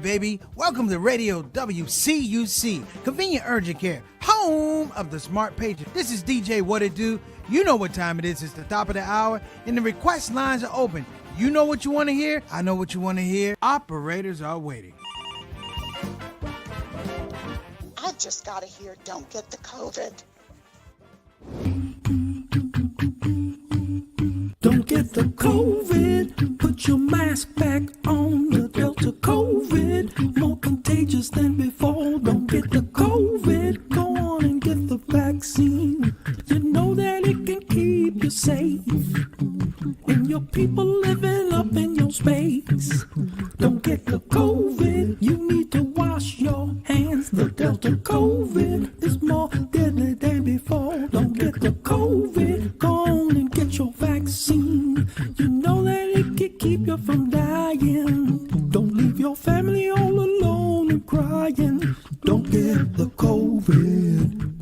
baby. Welcome to Radio WCUC, Convenient Urgent Care, home of the smart patient. This is DJ What It Do. You know what time it is. It's the top of the hour, and the request lines are open. You know what you want to hear? I know what you want to hear. Operators are waiting. I just got to hear Don't Get the COVID. Don't get the COVID. Put your mask back on. The Delta COVID, more contagious than before. Don't get the COVID. Go on and get the vaccine. You know that it can keep you safe, and your people living up in your space. Don't get the COVID. You need to wash your hands. The Delta COVID is more deadly than before. Don't get the COVID. Go on and get your vaccine. You know that it can keep you from dying. Don't leave your family all alone and crying. Don't get the COVID.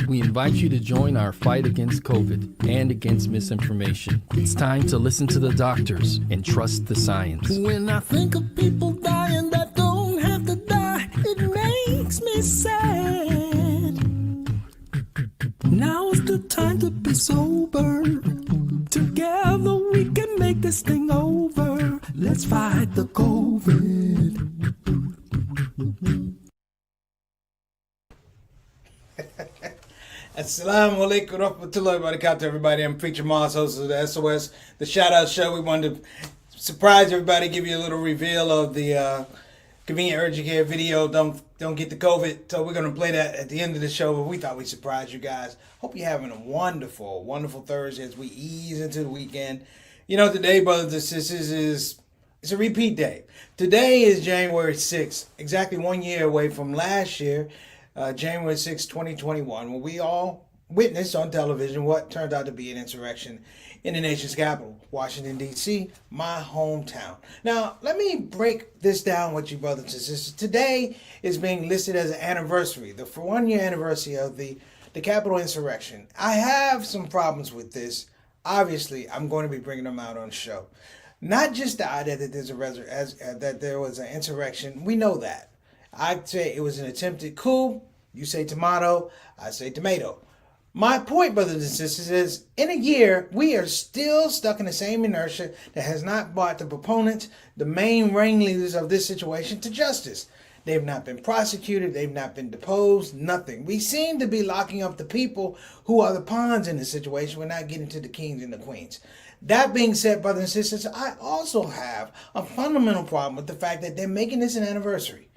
We invite you to join our fight against COVID and against misinformation. It's time to listen to the doctors and trust the science. When I think of people dying that don't have to die, it makes me sad. Now is the time to be sober. Together we can make this thing over. Let's fight the COVID. Assalamu alaikum rahmatullahi wa barakatuh, everybody. I'm Preacher Moss, host of the SOS, the Shout Out Show. We wanted to surprise everybody, give you a little reveal of the Convenient Urgent Care video, Don't Get the COVID. So we're going to play that at the end of the show, but we thought we'd surprise you guys. Hope you're having a wonderful, wonderful Thursday as we ease into the weekend. You know, today, brothers and sisters, it's a repeat day. Today is January 6th, exactly 1 year away from last year, January 6, 2021, when we all witnessed on television what turned out to be an insurrection in the nation's capital, Washington, D.C., my hometown. Now, let me break this down with you, brothers and sisters. Today is being listed as an anniversary, the 1 year anniversary of the Capitol insurrection. I have some problems with this. Obviously, I'm going to be bringing them out on the show. Not just the idea that that there was an insurrection. We know that. I'd say it was an attempted coup. You say tomato, I say tomato. My point, brothers and sisters, is in a year, we are still stuck in the same inertia that has not brought the proponents, the main ringleaders of this situation, to justice. They've not been prosecuted. They've not been deposed. Nothing. We seem to be locking up the people who are the pawns in the situation. We're not getting to the kings and the queens. That being said, brothers and sisters, I also have a fundamental problem with the fact that they're making this an anniversary.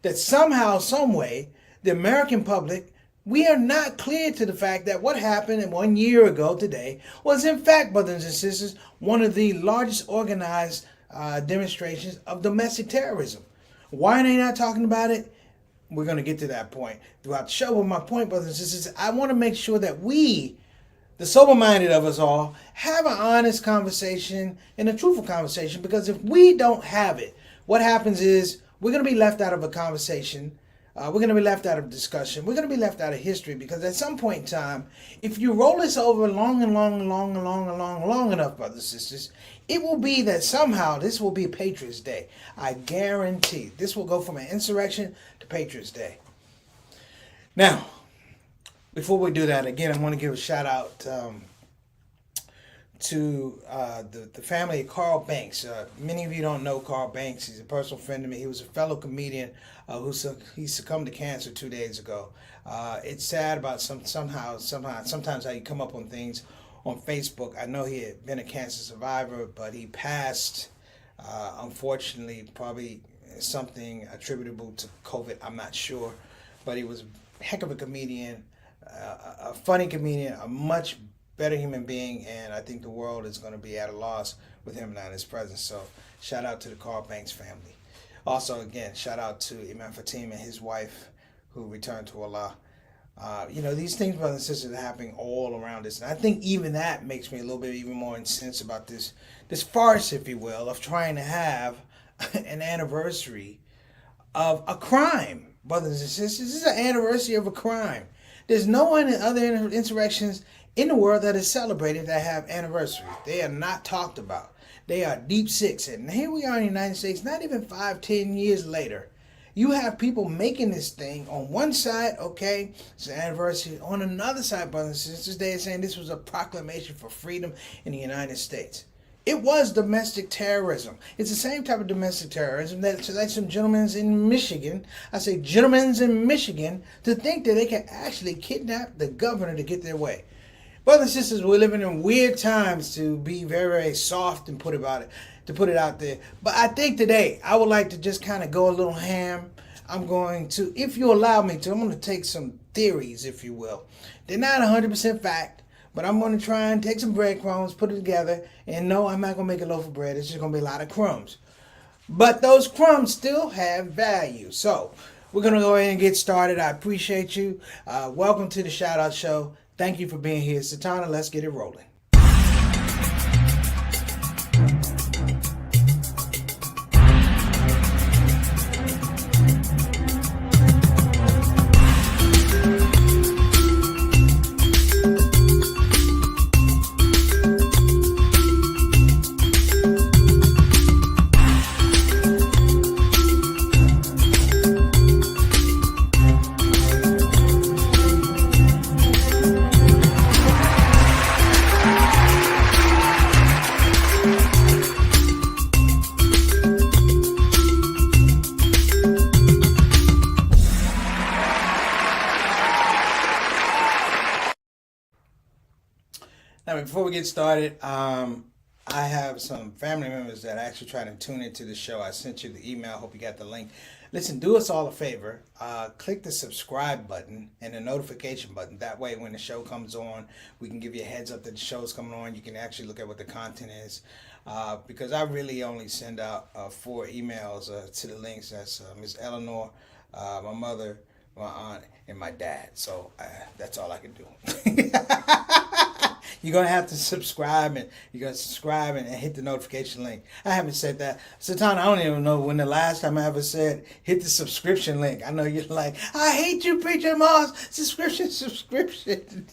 That somehow, some way, the American public, we are not clear to the fact that what happened 1 year ago today was, in fact, brothers and sisters, one of the largest organized demonstrations of domestic terrorism. Why are they not talking about it? We're going to get to that point throughout the show. But my point, brothers and sisters, I want to make sure that we, the sober-minded of us all, have an honest conversation and a truthful conversation. Because if we don't have it, what happens is we're going to be left out of a conversation. We're going to be left out of discussion. We're going to be left out of history, because at some point in time, if you roll this over long enough, brothers and sisters, it will be that somehow this will be Patriots Day. I guarantee this will go from an insurrection to Patriots Day. Now, before we do that, again, I want to give a shout out to the family of Carl Banks. Many of you don't know Carl Banks. He's a personal friend of me. He was a fellow comedian he succumbed to cancer 2 days ago. It's sad about sometimes how you come up on things on Facebook. I know he had been a cancer survivor, but he passed, unfortunately, probably something attributable to COVID. I'm not sure, but he was a heck of a comedian, a funny comedian, a much better human being, and I think the world is going to be at a loss with him not in his presence. So shout out to the Carl Banks family. Also, again, shout out to Imam Fatim and his wife, who returned to Allah. These things, brothers and sisters, are happening all around us, and I think even that makes me a little bit even more incensed about this farce, if you will, of trying to have an anniversary of a crime, brothers and sisters. This is an anniversary of a crime. There's no one in other insurrections in the world that is celebrated that have anniversaries. They are not talked about. They are deep six. And here we are in the United States, not even 5-10 years later. You have people making this thing on one side, okay, it's an anniversary. On another side, brothers and sisters, they are saying this was a proclamation for freedom in the United States. It was domestic terrorism. It's the same type of domestic terrorism that like some gentlemen in Michigan, I say gentlemen in Michigan, to think that they can actually kidnap the governor to get their way. Brothers and sisters, we're living in weird times to be very, very soft and put it out there. But I think today I would like to just kind of go a little ham. I'm going to, if you allow me to, I'm going to take some theories, if you will. They're not 100% fact, but I'm going to try and take some breadcrumbs, put it together, and no, I'm not going to make a loaf of bread. It's just going to be a lot of crumbs. But those crumbs still have value. So we're going to go ahead and get started. I appreciate you. Welcome to the Shout Out Show. Thank you for being here. Satana, let's get it rolling. Now, before we get started, I have some family members that actually try to tune into the show. I sent you the email. Hope you got the link. Listen, do us all a favor. Click the subscribe button and the notification button. That way, when the show comes on, we can give you a heads up that the show is coming on. You can actually look at what the content is. Because I really only send out 4 emails to the links. That's Miss Eleanor, my mother, my aunt, and my dad. So that's all I can do. You're going to have to subscribe and hit the notification link. I haven't said that. Satana, I don't even know when the last time I ever said hit the subscription link. I know you're like, I hate you, Preacher Moss. Subscription.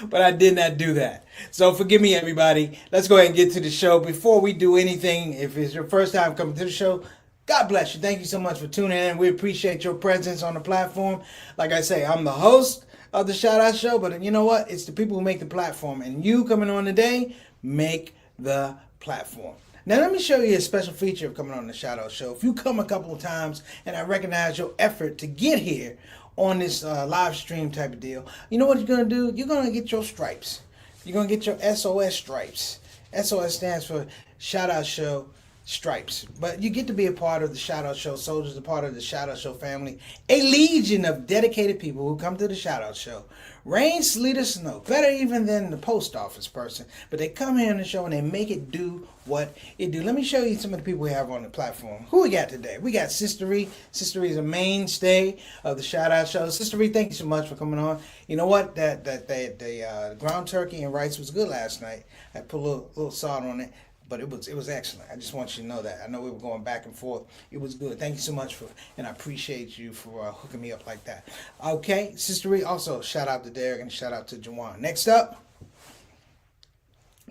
But I did not do that. So forgive me, everybody. Let's go ahead and get to the show. Before we do anything, if it's your first time coming to the show, God bless you. Thank you so much for tuning in. We appreciate your presence on the platform. Like I say, I'm the host of the Shout Out Show, but you know what? It's the people who make the platform, and you coming on today make the platform. Now let me show you a special feature of coming on the Shout Out Show. If you come a couple of times and I recognize your effort to get here on this live stream type of deal, you know what you're going to do? You're going to get your stripes. You're going to get your SOS stripes. SOS stands for Shout Out Show stripes. But you get to be a part of the Shout Out Show soldiers, a part of the Shout Out Show family, a legion of dedicated people who come to the Shout Out Show. Rain, sleet, or snow, better even than the post office person. But they come here on the show and they make it do what it do. Let me show you some of the people we have on the platform. Who we got today? We got Sister Ree. Sister Ree is a mainstay of the Shout Out Show. Sister Ree, thank you so much for coming on. You know what? The ground turkey and rice was good last night. I put a little salt on it. But it was excellent. I just want you to know that. I know we were going back and forth. It was good. Thank you so much and I appreciate you for hooking me up like that. Okay, Sister Ree, also shout out to Derek and shout out to Jawan. Next up,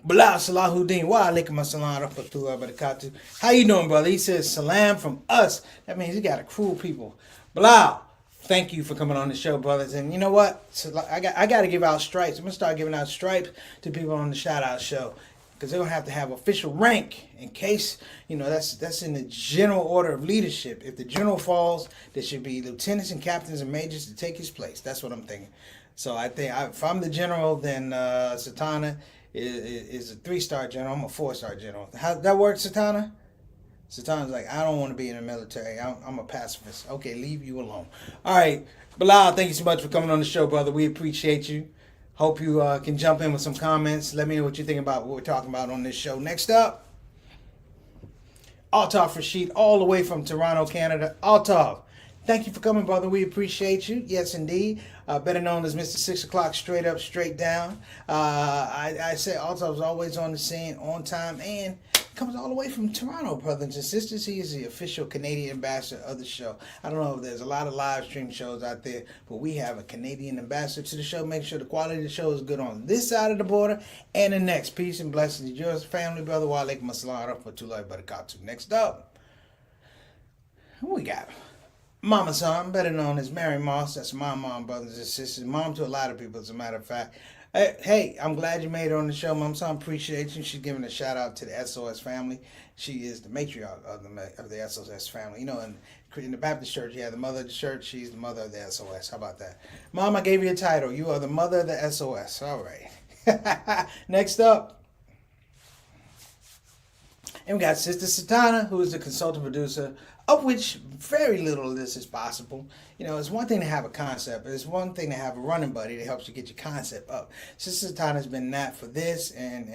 Bilal Salahuddin. Wa alaikum assalam rahmatullahi wa barakatuh. How you doing, brother? He says salam from us. That means he got a crew of people. Bilal, thank you for coming on the show, brothers. And you know what? So I got to give out stripes. I'm going to start giving out stripes to people on the Shout Out Show. Because they're going to have official rank in case, that's in the general order of leadership. If the general falls, there should be lieutenants and captains and majors to take his place. That's what I'm thinking. So I think if I'm the general, then Satana is a 3-star general. I'm a 4-star general. How that work, Satana? Satana's like, I don't want to be in the military. I'm a pacifist. Okay, leave you alone. All right. Bilal, thank you so much for coming on the show, brother. We appreciate you. Hope you can jump in with some comments. Let me know what you think about what we're talking about on this show. Next up, Altaf Rashid, all the way from Toronto, Canada. Altaf, thank you for coming, brother. We appreciate you. Yes, indeed. Better known as Mr. 6 o'clock, straight up, straight down. I say Altaf's always on the scene, on time, and Comes all the way from Toronto, brothers and sisters. He is the official Canadian ambassador of the show. I don't know if there's a lot of live stream shows out there, but we have a Canadian ambassador to the show. Make sure the quality of the show is good on this side of the border and the next. Peace and blessings to yours, family, brother. Wa alaikum assalam wa rahmatullahi wa barakatuh. Next up, who we got? Mama Son, better known as Mary Moss. That's my mom, brothers and sisters. Mom to a lot of people, as a matter of fact. Hey, I'm glad you made it on the show, Mom Son. Appreciate you. She's giving a shout out to the SOS family. She is the matriarch of the SOS family. You know, in the Baptist church, you have the mother of the church. She's the mother of the SOS. How about that? Mom, I gave you a title. You are the mother of the SOS. All right. Next up. And we got Sister Satana, who is the consultant producer, of which very little of this is possible. You know, it's one thing to have a concept, but it's one thing to have a running buddy that helps you get your concept up. Sister Satana's been that for this and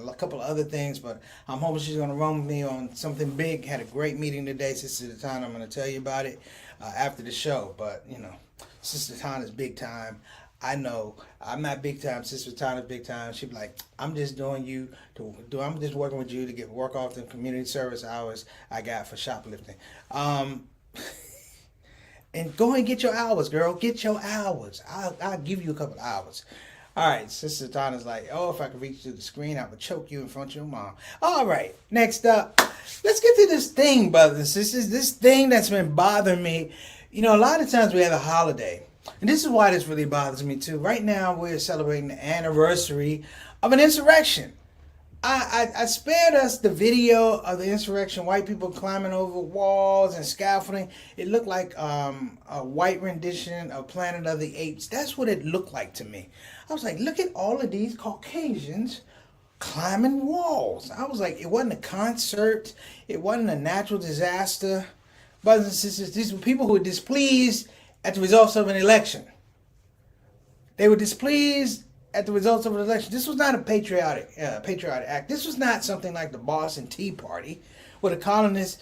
a couple of other things, but I'm hoping she's going to run with me on something big. Had a great meeting today, Sister Satana. I'm going to tell you about it after the show, but, you know, Sister Satana's big time. I know I'm not big time. Sister Tana's big time. She'd be like, I'm just doing you to do. I'm just working with you to get work off the community service hours I got for shoplifting. And go and get your hours, girl. Get your hours. I'll give you a couple hours. All right, Sister Tana's like, oh, if I could reach through the screen, I would choke you in front of your mom. All right, next up, let's get to this thing, brothers and sisters. This thing that's been bothering me. You know, a lot of times we have a holiday. And this is why this really bothers me too. Right now, we're celebrating the anniversary of an insurrection. I spared us the video of the insurrection, white people climbing over walls and scaffolding. It looked like a white rendition of Planet of the Apes. That's what it looked like to me. I was like, look at all of these Caucasians climbing walls. I was like, it wasn't a concert. It wasn't a natural disaster. Brothers and sisters, these were people who were displeased at the results of an election. They were displeased at the results of an election. This was not a patriotic act. This was not something like the Boston Tea Party, where the colonists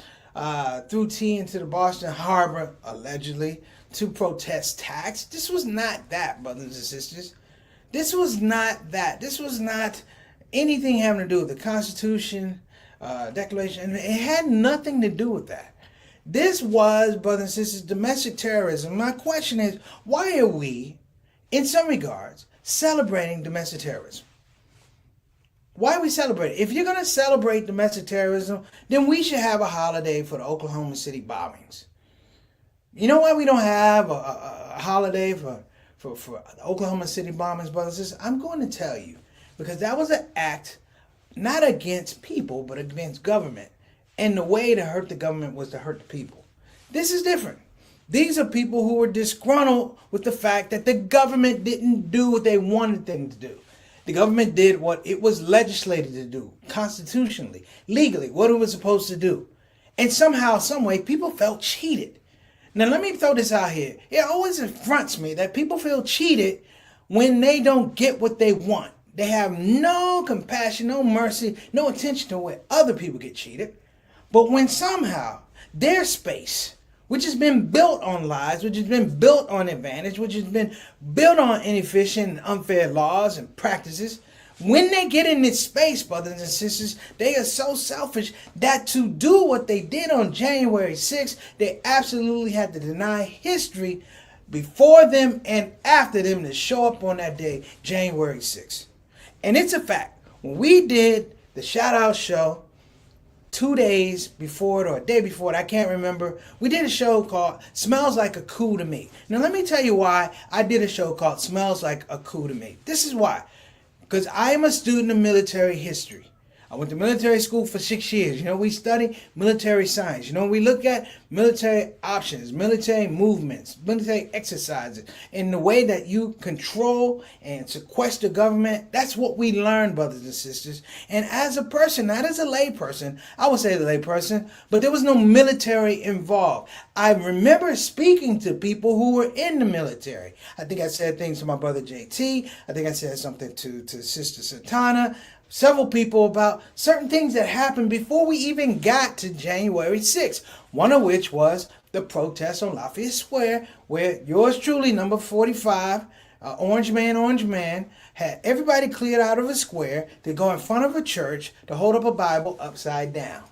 threw tea into the Boston Harbor, allegedly, to protest tax. This was not that, brothers and sisters. This was not that. This was not anything having to do with the Constitution, Declaration. It had nothing to do with that. This was, brothers and sisters, domestic terrorism. My question is, why are we, in some regards, celebrating domestic terrorism? Why are we celebrating? If you're going to celebrate domestic terrorism, then we should have a holiday for the Oklahoma City bombings. You know why we don't have a holiday for the Oklahoma City bombings, brothers and sisters? I'm going to tell you, because that was an act not against people, but against government. And the way to hurt the government was to hurt the people. This is different. These are people who were disgruntled with the fact that the government didn't do what they wanted them to do. The government did what it was legislated to do, constitutionally, legally, what it was supposed to do. And somehow, some way, people felt cheated. Now, let me throw this out here. It always affronts me that people feel cheated when they don't get what they want. They have no compassion, no mercy, no attention to where other people get cheated. But when somehow their space, which has been built on lies, which has been built on advantage, which has been built on inefficient and unfair laws and practices, when they get in this space, brothers and sisters, they are so selfish that to do what they did on January 6th, they absolutely had to deny history before them and after them to show up on that day, January 6th. And it's a fact. When we did the ShOUT show, 2 days before it or a day before it, I can't remember, we did a show called Smells Like a Coup to Me. Now let me tell you why I did a show called Smells Like a Coup to Me. This is why. Because I am a student of military history. I went to military school for 6 years. You know, we study military science. You know, we look at military options, military movements, military exercises, and the way that you control and sequester government. That's what we learn, brothers and sisters. And as a person, not as a lay person, I would say the lay person, but there was no military involved. I remember speaking to people who were in the military. I think I said things to my brother JT. I think I said something to Sister Satana. Several people about certain things that happened before we even got to January 6th. One of which was the protest on Lafayette Square, where yours truly, number 45, Orange Man, had everybody cleared out of a square to go in front of a church to hold up a Bible upside down.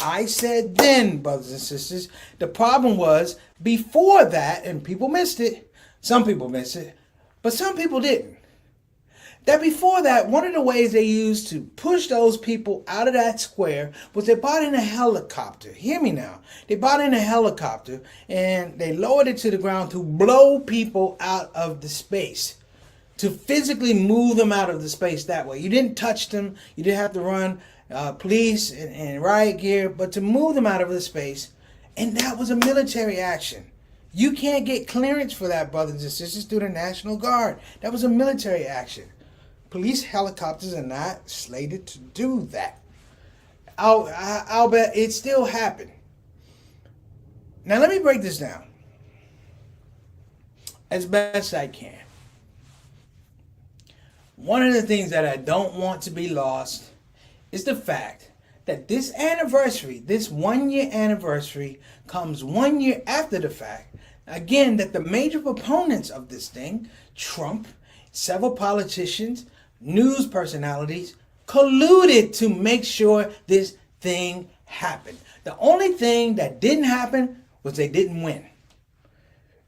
I said then, brothers and sisters, the problem was before that, and people missed it, some people missed it, but some people didn't. That before that, one of the ways they used to push those people out of that square was they brought in a helicopter. Hear me now. They brought in a helicopter and they lowered it to the ground to blow people out of the space, to physically move them out of the space that way. You didn't touch them. You didn't have to run police and riot gear, but to move them out of the space. And that was a military action. You can't get clearance for that, brothers and sisters, through the National Guard. That was a military action. Police helicopters are not slated to do that. I'll bet it still happened. Now let me break this down as best I can. One of the things that I don't want to be lost is the fact that this anniversary, this 1 year anniversary, comes 1 year after the fact. Again, that the major proponents of this thing, Trump, several politicians, news personalities, colluded to make sure this thing happened. The only thing that didn't happen was they didn't win.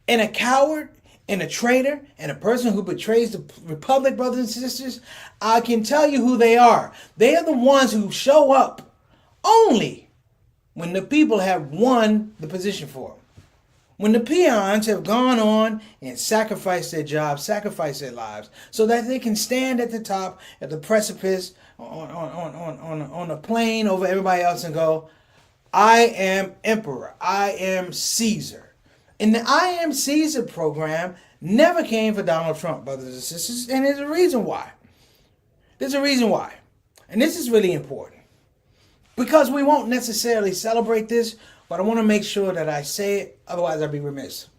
And a coward and a traitor and a person who betrays the republic, brothers and sisters, I can tell you who they are. They are the ones who show up only when the people have won the position for them. When the peons have gone on and sacrificed their jobs, sacrificed their lives, so that they can stand at the top, at the precipice, on a plane over everybody else and go, I am emperor, I am Caesar. And the I am Caesar program never came for Donald Trump, brothers and sisters, and there's a reason why. There's a reason why. And this is really important. Because we won't necessarily celebrate this, but I want to make sure that I say it, otherwise I'd be remiss.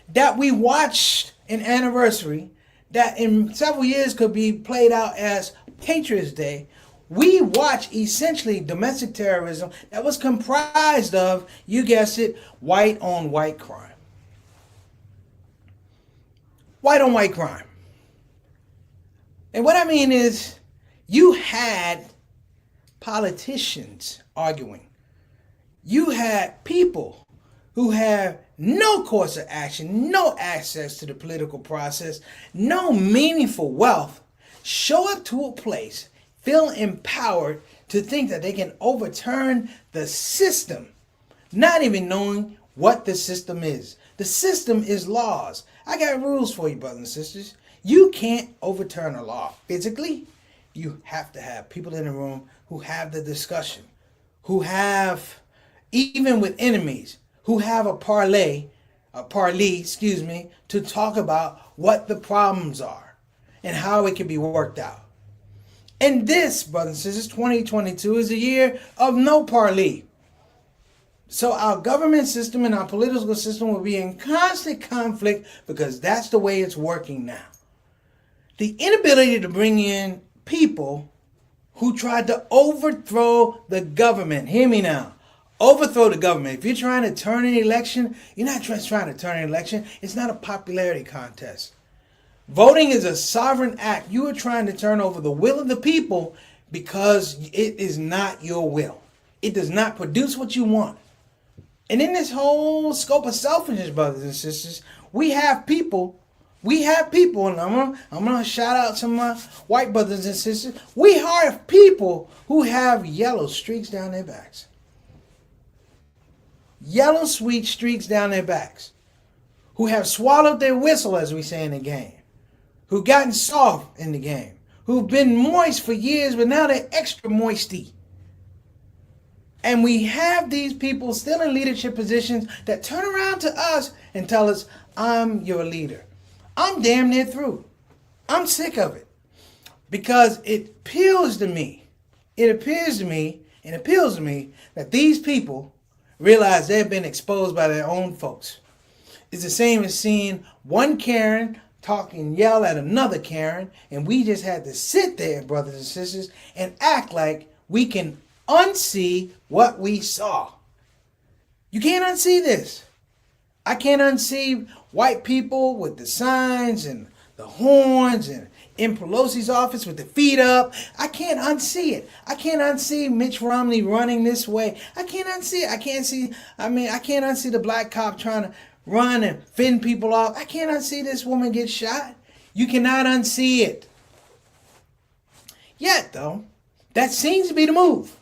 That we watched an anniversary that in several years could be played out as Patriots Day. We watched essentially domestic terrorism that was comprised of, you guessed it, white on white crime. White on white crime. And what I mean is, you had politicians arguing. You had people who have no course of action, no access to the political process, no meaningful wealth, show up to a place, feel empowered to think that they can overturn the system, not even knowing what the system is. The system is laws. I got rules for you, brothers and sisters. You can't overturn a law physically. You have to have people in the room who have the discussion, who have, even with enemies, who have a parley, to talk about what the problems are and how it can be worked out. And this, brothers and sisters, 2022 is a year of no parley. So our government system and our political system will be in constant conflict because that's the way it's working now. The inability to bring in people who tried to overthrow the government. Hear me now. Overthrow the government. If you're trying to turn an election, you're not just trying to turn an election. It's not a popularity contest. Voting is a sovereign act. You are trying to turn over the will of the people because it is not your will. It does not produce what you want. And in this whole scope of selfishness, brothers and sisters, we have people, and I'm gonna shout out some of my white brothers and sisters. We have people who have yellow streaks down their backs. Yellow sweet streaks down their backs. Who have swallowed their whistle, as we say in the game. Who've gotten soft in the game. Who've been moist for years, but now they're extra moisty. And we have these people still in leadership positions that turn around to us and tell us, I'm your leader. I'm damn near through. I'm sick of it. Because it appeals to me that these people realize they've been exposed by their own folks. It's the same as seeing one Karen talk and yell at another Karen, and we just had to sit there, brothers and sisters, and act like we can unsee what we saw. You can't unsee this. I can't unsee white people with the signs and the horns and in Pelosi's office with the feet up. I can't unsee it. I can't unsee Mitch Romney running this way. I can't unsee it. I can't unsee the black cop trying to run and fend people off. I can't unsee this woman get shot. You cannot unsee it. Yet, though, that seems to be the move.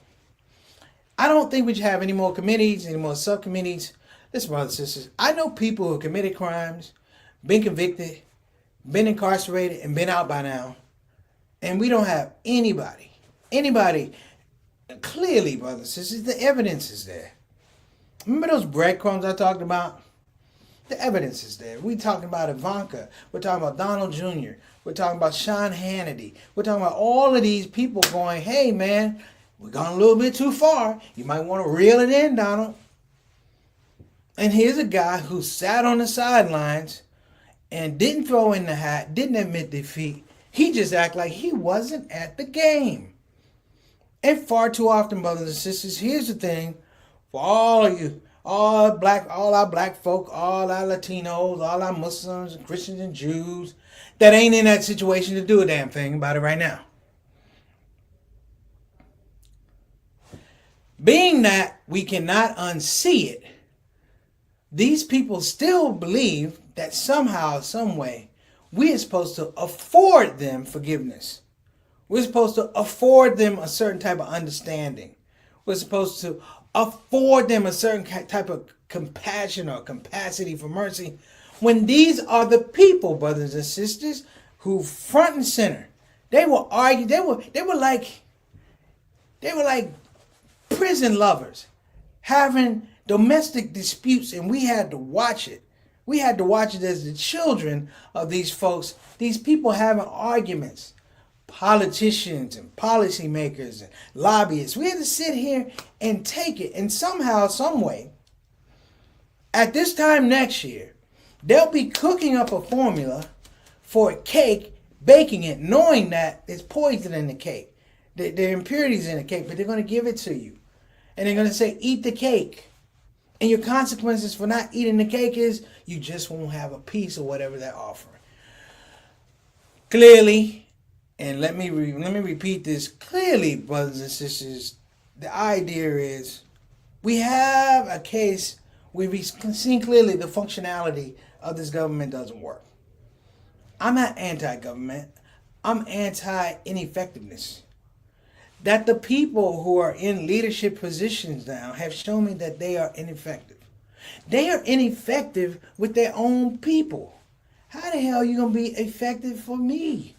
I don't think we should have any more committees, any more subcommittees. Listen, brothers and sisters, I know people who committed crimes, been convicted, been incarcerated, and been out by now. And we don't have anybody, clearly, brothers and sisters, the evidence is there. Remember those breadcrumbs I talked about? The evidence is there. We're talking about Ivanka. We're talking about Donald Jr. We're talking about Sean Hannity. We're talking about all of these people going, hey, man, we've gone a little bit too far. You might want to reel it in, Donald. And here's a guy who sat on the sidelines and didn't throw in the hat, didn't admit defeat. He just acted like he wasn't at the game. And far too often, brothers and sisters, here's the thing. For all of you, all our black folk, all our Latinos, all our Muslims, and Christians and Jews that ain't in that situation to do a damn thing about it right now. Being that we cannot unsee it, these people still believe that somehow, some way, we are supposed to afford them forgiveness. We're supposed to afford them a certain type of understanding. We're supposed to afford them a certain type of compassion or capacity for mercy, when these are the people, brothers and sisters, who front and center, they will argue, they were like prison lovers having domestic disputes, and we had to watch it. We had to watch it as the children of these folks, these people having arguments, politicians and policymakers and lobbyists. We had to sit here and take it, and somehow, some way, at this time next year, they'll be cooking up a formula for a cake, baking it, knowing that there's poison in the cake. There are impurities in the cake, but they're going to give it to you. And they're going to say, eat the cake. And your consequences for not eating the cake is you just won't have a piece of whatever they're offering. Clearly, and let me repeat this, clearly, brothers and sisters, the idea is we have a case where we've seen clearly the functionality of this government doesn't work. I'm not anti-government. I'm anti-ineffectiveness. That the people who are in leadership positions now have shown me that they are ineffective. They are ineffective with their own people. How the hell are you going to be effective for me?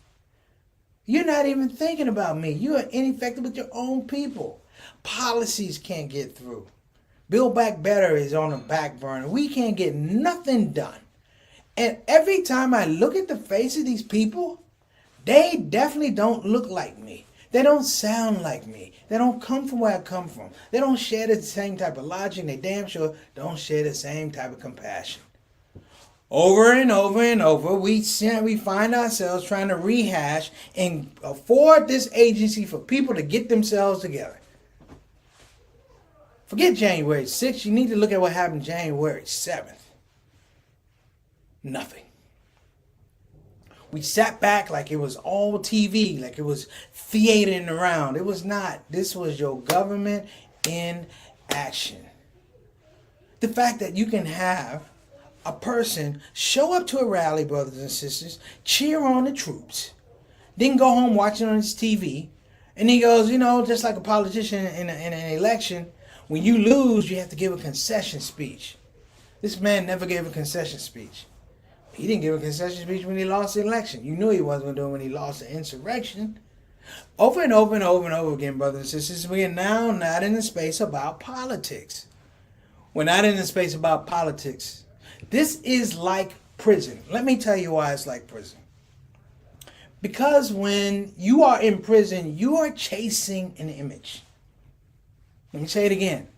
You're not even thinking about me. You are ineffective with your own people. Policies can't get through. Build Back Better is on the back burner. We can't get nothing done. And every time I look at the face of these people, they definitely don't look like me. They don't sound like me. They don't come from where I come from. They don't share the same type of logic. They damn sure don't share the same type of compassion. Over and over and over, we find ourselves trying to rehash and afford this agency for people to get themselves together. Forget January 6th. You need to look at what happened January 7th. Nothing. We sat back like it was all TV, like it was theatering around. It was not. This was your government in action. The fact that you can have a person show up to a rally, brothers and sisters, cheer on the troops, then go home watching on his TV, and he goes, just like a politician in an election, when you lose, you have to give a concession speech. This man never gave a concession speech. He didn't give a concession speech when he lost the election. You knew he wasn't going to do it when he lost the insurrection. Over and over and over and over again, brothers and sisters, we are now not in the space about politics. We're not in the space about politics. This is like prison. Let me tell you why it's like prison. Because when you are in prison, you are chasing an image. Let me say it again.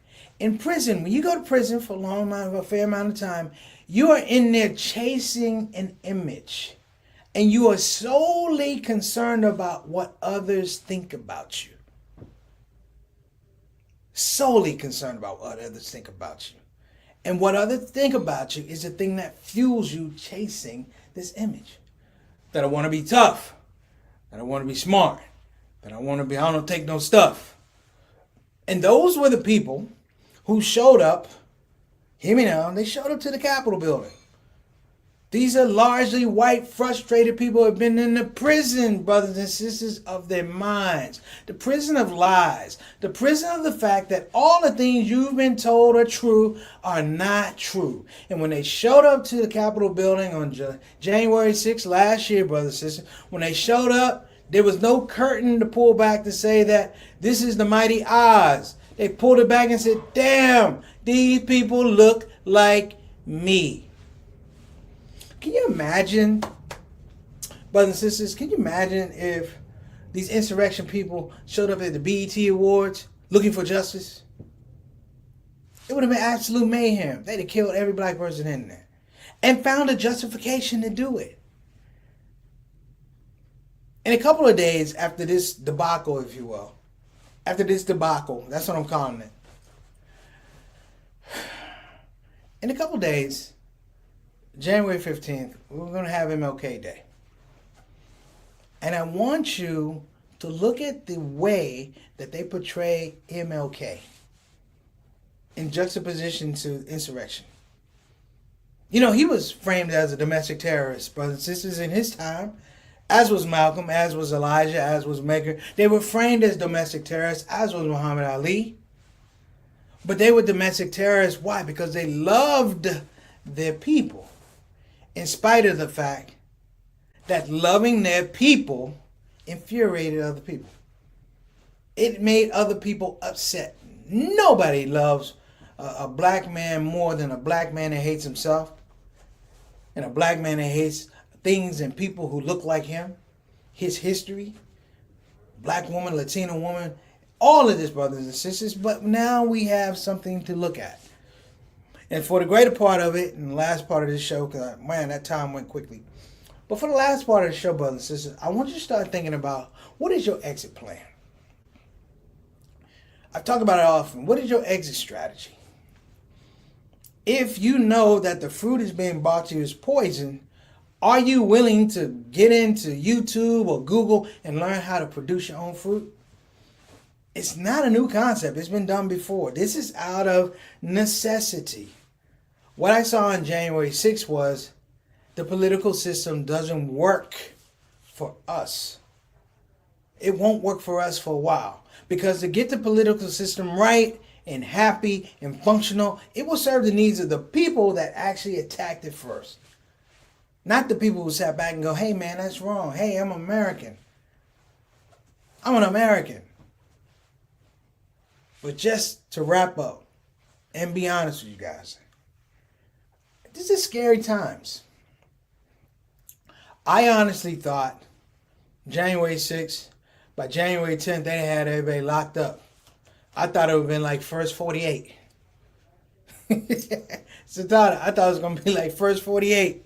In prison, when you go to prison for a fair amount of time, you are in there chasing an image. And you are solely concerned about what others think about you. Solely concerned about what others think about you. And what others think about you is the thing that fuels you chasing this image. That I want to be tough. That I want to be smart. That I don't take no stuff. And those were the people who showed up, hear me now, they showed up to the Capitol building. These are largely white, frustrated people who have been in the prison, brothers and sisters, of their minds. The prison of lies. The prison of the fact that all the things you've been told are true are not true. And when they showed up to the Capitol building on January 6th last year, brothers and sisters, when they showed up, there was no curtain to pull back to say that this is the mighty Oz. They pulled it back and said, damn, these people look like me. Can you imagine, brothers and sisters, can you imagine if these insurrection people showed up at the BET Awards looking for justice? It would have been absolute mayhem. They'd have killed every black person in there and found a justification to do it. In a couple of days after this debacle, if you will, that's what I'm calling it. In a couple of days, January 15th, we're going to have MLK Day. And I want you to look at the way that they portray MLK in juxtaposition to insurrection. You know, he was framed as a domestic terrorist, brothers and sisters, in his time, as was Malcolm, as was Elijah, as was Medgar. They were framed as domestic terrorists, as was Muhammad Ali. But they were domestic terrorists. Why? Because they loved their people. In spite of the fact that loving their people infuriated other people. It made other people upset. Nobody loves a black man more than a black man that hates himself. And a black man that hates things and people who look like him. His history. Black woman, Latina woman. All of this, brothers and sisters. But now we have something to look at. And for the greater part of it, and the last part of this show, because, man, that time went quickly. But for the last part of the show, brothers and sisters, I want you to start thinking about, what is your exit plan? I talk about it often. What is your exit strategy? If you know that the fruit is being brought to you as poison, are you willing to get into YouTube or Google and learn how to produce your own fruit? It's not a new concept. It's been done before. This is out of necessity. What I saw on January 6th was the political system doesn't work for us. It won't work for us for a while. Because to get the political system right and happy and functional, it will serve the needs of the people that actually attacked it first. Not the people who sat back and go, hey man, that's wrong. Hey, I'm American. I'm an American. But just to wrap up and be honest with you guys, this is scary times. I honestly thought January 6th, by January 10th, they had everybody locked up. I thought it would have been like first 48. I thought it was going to be like first 48.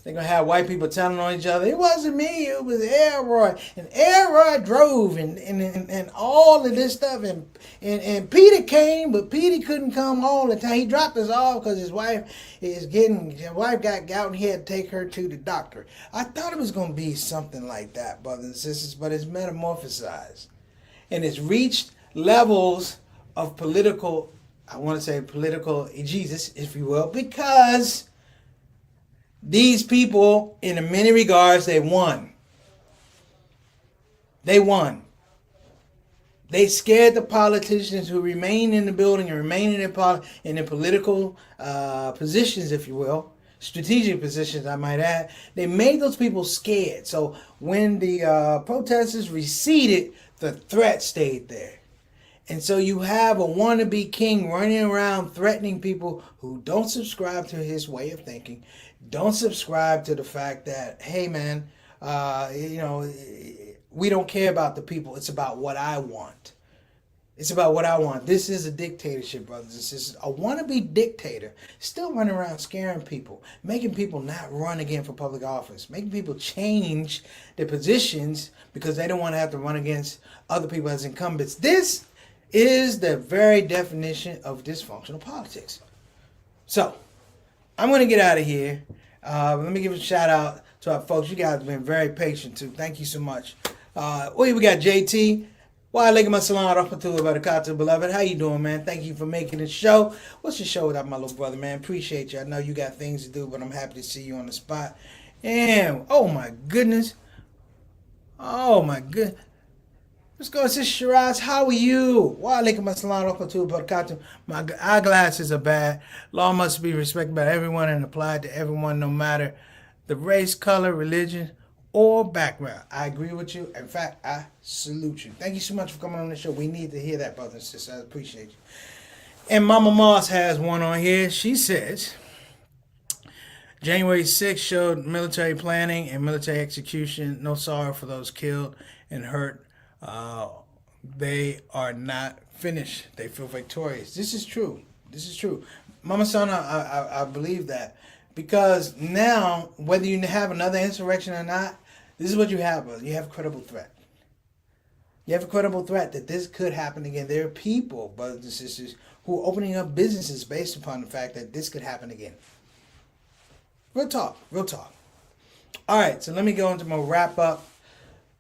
They're going to have white people telling on each other, it wasn't me, it was Elroy. And Elroy drove and all of this stuff. And Peter came, but Peter couldn't come all the time. He dropped us off because his wife got gout and he had to take her to the doctor. I thought it was going to be something like that, brothers and sisters, but it's metamorphosized. And it's reached levels of political Jesus, if you will, because these people, in many regards, they won. They won. They scared the politicians who remain in the building and remain in their political positions, if you will, strategic positions, I might add. They made those people scared. So when the protesters receded, the threat stayed there. And so you have a wannabe king running around threatening people who don't subscribe to his way of thinking, don't subscribe to the fact that, hey man, we don't care about the people. It's about what I want. It's about what I want. This is a dictatorship, brothers and sisters. A wannabe dictator still running around scaring people, making people not run again for public office, making people change their positions because they don't want to have to run against other people as incumbents. This is the very definition of dysfunctional politics. So, I'm going to get out of here. Let me give a shout out to our folks. You guys have been very patient too. Thank you so much. We got JT. Wa alaikum assalam rahmatullahi wa barakatuh, beloved. How you doing, man? Thank you for making the show. What's your show without my little brother, man? Appreciate you. I know you got things to do, but I'm happy to see you on the spot. And, oh my goodness. Let's go, Sister Shiraz. How are you? Wa alaikum assalam rahmatullahi wa barakatuh. My eyeglasses are bad. Law must be respected by everyone and applied to everyone, no matter the race, color, religion, or background. I agree with you. In fact, I salute you. Thank you so much for coming on the show. We need to hear that, brothers and sisters. I appreciate you. And Mama Moss has one on here. She says, January 6th showed military planning and military execution. No sorrow for those killed and hurt. They are not finished. They feel victorious. This is true. Mama Sana, I believe that. Because now, whether you have another insurrection or not, this is what you have, brother. You have a credible threat. You have a credible threat that this could happen again. There are people, brothers and sisters, who are opening up businesses based upon the fact that this could happen again. Real talk. All right, so let me go into my wrap up.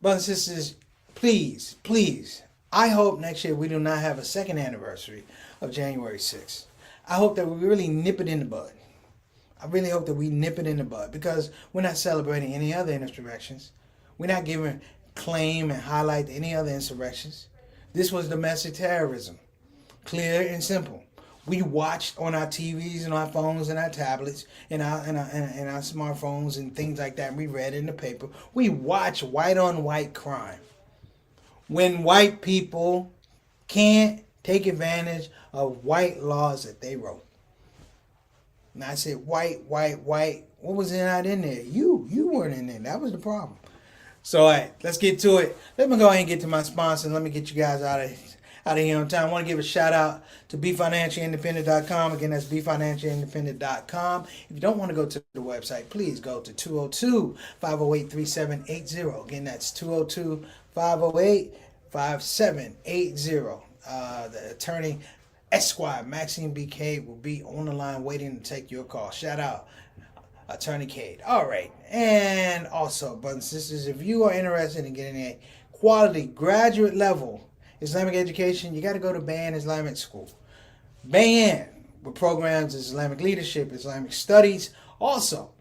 Brothers and sisters, please, I hope next year we do not have a second anniversary of January 6th. I hope that we really nip it in the bud. I really hope that we nip it in the bud, because we're not celebrating any other insurrections. We're not giving claim and highlight any other insurrections. This was domestic terrorism. Clear and simple. We watched on our TVs and our phones and our tablets and our smartphones and things like that. We read in the paper. We watch white on white crime. When white people can't take advantage of white laws that they wrote. And I said, white. What was not in there? You weren't in there. That was the problem. So, all right, let's get to it. Let me go ahead and get to my sponsor and let me get you guys out of here on time. I want to give a shout out to BeFinancialIndependent.com. Again, that's BeFinancialIndependent.com. If you don't want to go to the website, please go to 202-508-3780. Again, that's 202-508-5780. The attorney, Esquire Maxine B. Cade, will be on the line waiting to take your call. Shout out, Attorney Cade. All right. And also, brothers and sisters, if you are interested in getting a quality graduate level Islamic education, you got to go to Bayan Islamic School. Bayan, with programs in Islamic leadership, Islamic studies. Also,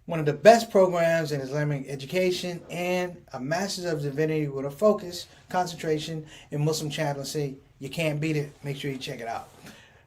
one of the best programs in Islamic education, and a Master's of Divinity with a focus, concentration in Muslim chaplaincy. You can't beat it. Make sure you check it out.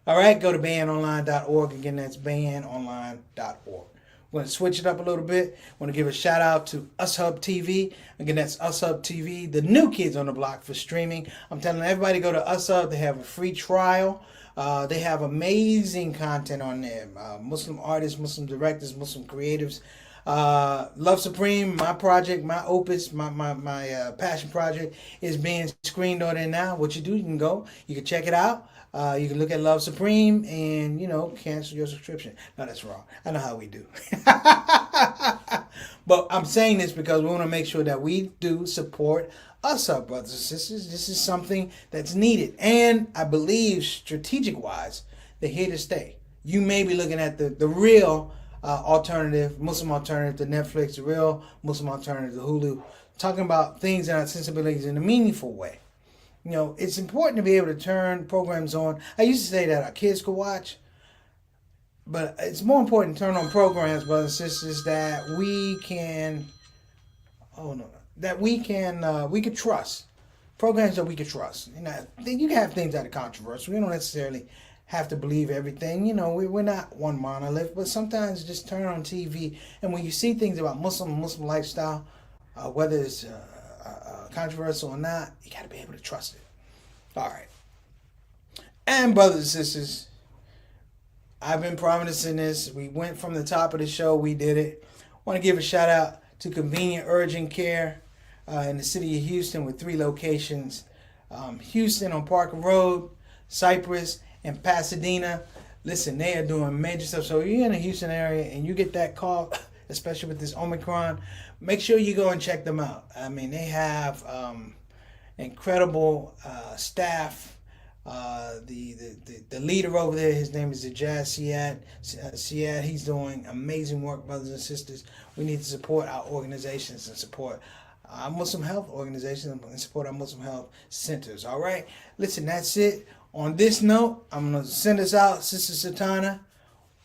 All right, go to bayanonline.org. Again, that's bayanonline.org. We're going to switch it up a little bit. I want to give a shout out to UsHub TV. Again, that's UsHub TV, the new kids on the block for streaming. I'm telling everybody, go to UsHub. They have a free trial. They have amazing content on there. Muslim artists, Muslim directors, Muslim creatives. Love Supreme, my project, my opus, my passion project is being screened on there now. What you do, you can go, you can check it out. You can look at Love Supreme and, cancel your subscription. No, that's wrong. I know how we do. But I'm saying this because we want to make sure that we do support us, our brothers and sisters. This is something that's needed. And I believe strategic-wise, they're here to stay. You may be looking at the real alternative, Muslim alternative to Netflix, the real Muslim alternative to Hulu, talking about things and our sensibilities in a meaningful way. It's important to be able to turn programs on. I used to say that our kids could watch, but it's more important to turn on programs, brothers and sisters, that we can trust. Programs that we can trust. You can have things that are controversial. We don't necessarily have to believe everything. We're not one monolith, but sometimes just turn on TV, and when you see things about Muslim lifestyle, whether it's controversial or not, you got to be able to trust it. All right. And brothers and sisters, I've been promising this. We went from the top of the show. We did it. I want to give a shout out to Convenient Urgent Care in the city of Houston with 3 locations. Houston on Parker Road, Cypress, and Pasadena. Listen, they are doing major stuff. So if you're in the Houston area and you get that call, especially with this Omicron, make sure you go and check them out. I mean, they have incredible staff, The leader over there, his name is ShOUT. ShOUT, he's doing amazing work, brothers and sisters. We need to support our organizations and support our Muslim health organizations and support our Muslim health centers. All right, listen, that's it. On this note, I'm gonna send us out, Sister Satana,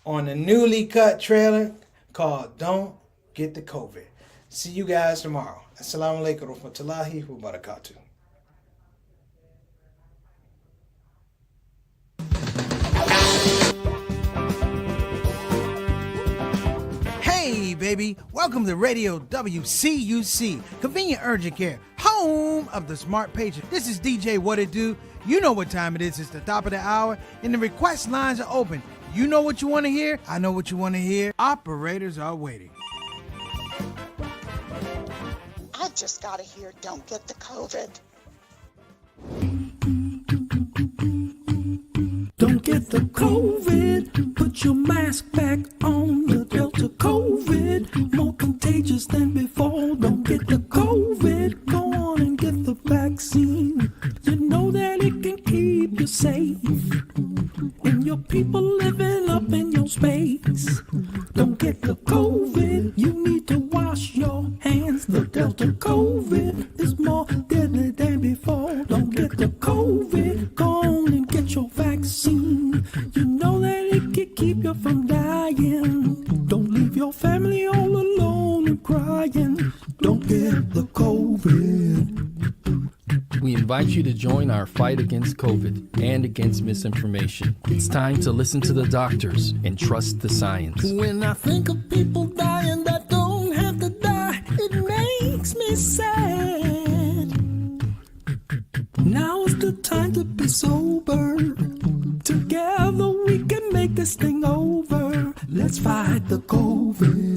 on the newly cut trailer called "Don't Get the COVID." See you guys tomorrow. Assalamu alaikum wa rahmatullahi wa barakatuh. Hey, baby. Welcome to Radio WCUC, Convenient Urgent Care, home of the smart patient. This is DJ What It Do. You know what time it is. It's the top of the hour, and the request lines are open. You know what you want to hear. I know what you want to hear. Operators are waiting. I just gotta hear don't get the COVID. Don't get the COVID. Put your mask back on. The Delta COVID, more contagious than before. Don't get the COVID. Go on and get the vaccine. You know that it can keep you safe, and your people living up in your space. Don't get the COVID. You need to wash your hands. The Delta COVID is more deadly than before. Don't get the COVID. Go on and get your vaccine. You know that it can keep you from dying. Don't leave your family all alone and crying. Don't get the COVID. We invite you to join our fight against COVID and against misinformation. It's time to listen to the doctors and trust the science. When I think of people dying that don't have to die, it makes me sad. Now is the time to be sober. Together we can make this thing over. Let's fight the COVID.